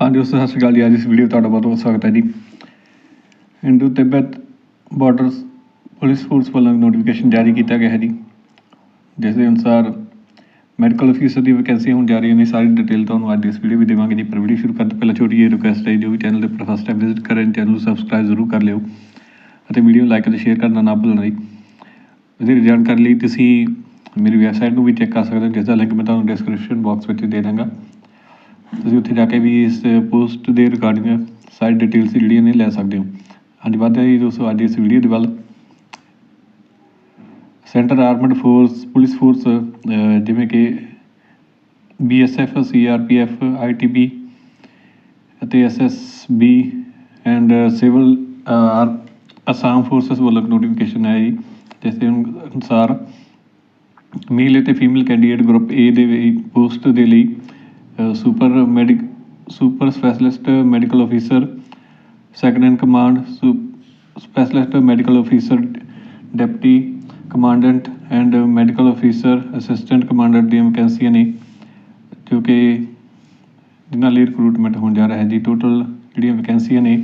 हाँ दोस्तों सत श्रीकाल जी। आज इस वीडियो में बहुत बहुत स्वागत है जी। इंडो-तिब्बत बॉर्डर पुलिस फोर्स वालों नोटिफिकेशन जारी किया गया है जी, जिस अनुसार मैडिकल ऑफिसर की वैकेंसी होने जा रही है। सारी डिटेल तो अज इस वीडियो भी देवांगे जी। पर वीडियो शुरू करते पहले छोटी जी रिक्वेस्ट है, जो भी चैनल पर फर्स्ट टाइम विजिट करें चैनल सबसक्राइब जरूर कर लियो और वीडियो लाइक और शेयर करना ना भूलना जी। इसकी जानकारी लिए तुम मेरी वैबसाइट को भी चेक कर सकते हो, जिसका लिंक मैं तुम्हें डिस्क्रिप्शन बॉक्स में दे देंगे। ਤੁਸੀਂ ਉੱਥੇ ਜਾ ਕੇ ਵੀ ਇਸ ਪੋਸਟ ਦੇ ਰਿਗਾਰਡਿੰਗ ਸਾਰੀ ਡਿਟੇਲਸ ਜਿਹੜੀਆਂ ਨੇ ਲੈ ਸਕਦੇ ਹੋ। ਹਾਂਜੀ ਵੱਧਦੇ ਹਾਂ ਜੀ ਦੋਸਤੋ ਅੱਜ ਇਸ ਵੀਡੀਓ ਦੇ ਵੱਲ। Center armed force police force ਜਿਵੇਂ ਕਿ BSF CRPF ITB ਅਤੇ SSB and civil Assam forces ਵੱਲੋਂ ਨੋਟੀਫਿਕੇਸ਼ਨ ਹੈ ਜੀ, ਜਿਸ ਦੇ ਅਨੁਸਾਰ ਮੇਲ ਅਤੇ ਫੀਮੇਲ ਕੈਂਡੀਡੇਟ ਗਰੁੱਪ A ਦੇ ਪੋਸਟ ਦੇ ਲਈ super specialist medical officer second in command, specialist medical officer deputy commandant and medical officer assistant commandant दी वैकेंसियां ने, जो कि जिन्होंने लिए रिक्रूटमेंट होने जा रहा है जी। टोटल जी वैकेंसियां ने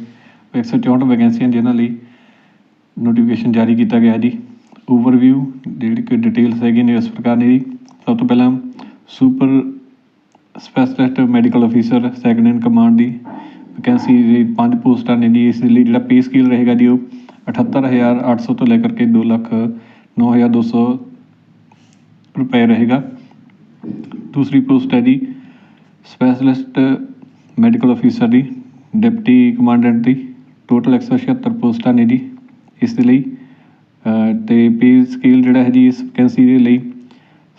164 वैकेंसियां जिन्होंने नोटिफिकेशन जारी किया गया जी। ओवरव्यू जी डिटेल्स है इस प्रकार ने जी। सब तो पहला super specialist medical officer second in command की वैकेंसी 5 पोस्टां ने जी। इस जो पे स्केल रहेगा जी वो 78,800 तो लेकर के 2,09,200 रुपये रहेगा। दूसरी पोस्ट है जी स्पैशलिस्ट मैडिकल ऑफिसर की डिप्टी कमांडेंट की। टोटल 176 पोस्टां ने जी इस तो पे स्केल जोड़ा है जी इस वैकेंसी के लिए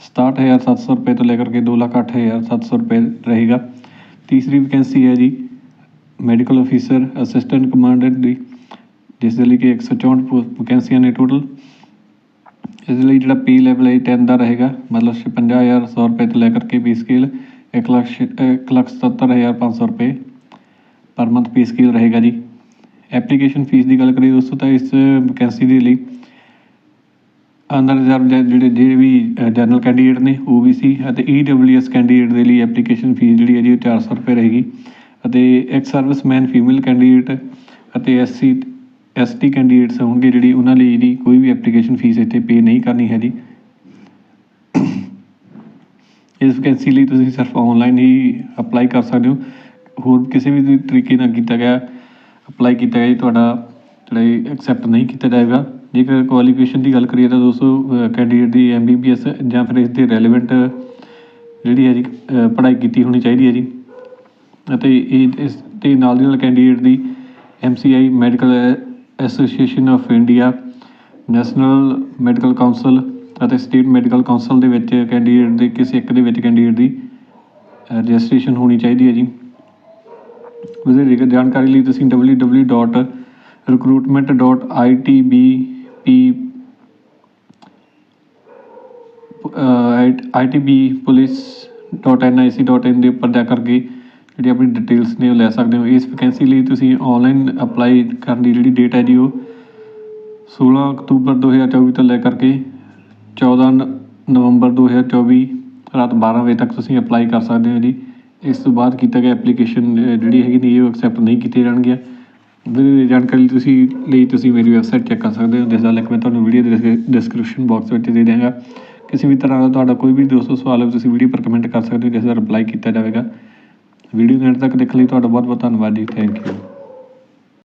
67,700 रुपये तो लेकर के 2,08,700 रुपये रहेगा। तीसरी वैकेंसी है जी मैडिकल ऑफिसर असिस्टेंट कमांडेंट की, जिस लिए कि 164 वैकेंसियां ने टोटल। इसलिए जो पे लैवल है 10 का रहेगा, मतलब 56,100 रुपये तो लेकर के पे स्केल 1,77,500 रुपये पर मंथ पे स्केल रहेगा जी। एप्लीकेशन फीस की गल करिए दोस्तों, तो इस वैकेंसी के लिए अंडर रिजर्व जो भी जनरल कैंडीडेट ने OBC और EWS कैंडीडेट के लिए एप्लीकेशन फीस जी है जी 400 रुपये रहेगी। एक्स सर्विसमैन फीमेल कैंडीडेट और SC ST कैंडीडेट्स होंगे जी, उन्होंने जी कोई भी एप्लीकेशन फीस इतने पे नहीं करनी है जी। इस वैकेंसी लिए तुम सिर्फ ऑनलाइन ही अप्लाई कर सकते हो, होर किसी भी तरीके ना किया गया अप्लाई किया गया जी थोड़ा जो एक्सैप्ट नहीं किया जाएगा। जेकर क्वालिफिकेशन की गल करिए तो दोस्तों कैंडीडेट की MBBS या फिर इसके रेलीवेंट जी है जी पढ़ाई की होनी चाहिए है जी। इस नाल कैंडीडेट की MCI medical association of India, national medical council और स्टेट मैडिकल काउंसल के कैंडीडेट के किसी एक कैंडीडेट की रजिस्ट्रेशन होनी चाहिए है जी। उसकी जानकारी लिए तुम www.recruitment.itbpolice.nic.in के उपर जा करके जी अपनी डिटेल्स ने लै सकते हो। इस वैकेंसी लिए तुम ऑनलाइन अप्लाई करने की जी डेट है जी वो 16 अक्तूबर 2024 तो लैकर के 14 नवंबर 2024 रात 12 बजे तक तुम अप्लाई कर सकते हो जी। इस तो बाद किया गया एप्लीकेशन जी है एक्सैप्ट नहीं की जाएगी। जानकारी तुम मेरी वैबसाइट चेक कर सकते हो, जिसका लिंक मैं तुम्हें वीडियो डिस्क्रिप्शन बॉक्स में दे देंगे। किसी भी तरह का कोई भी दोस्तों सवाल है तुम वीडियो पर कमेंट कर सकते हो, जिसका रिप्लाई किया जाएगा। वीडियो एंड तक देखने बहुत बहुत धन्यवाद जी। Thank you.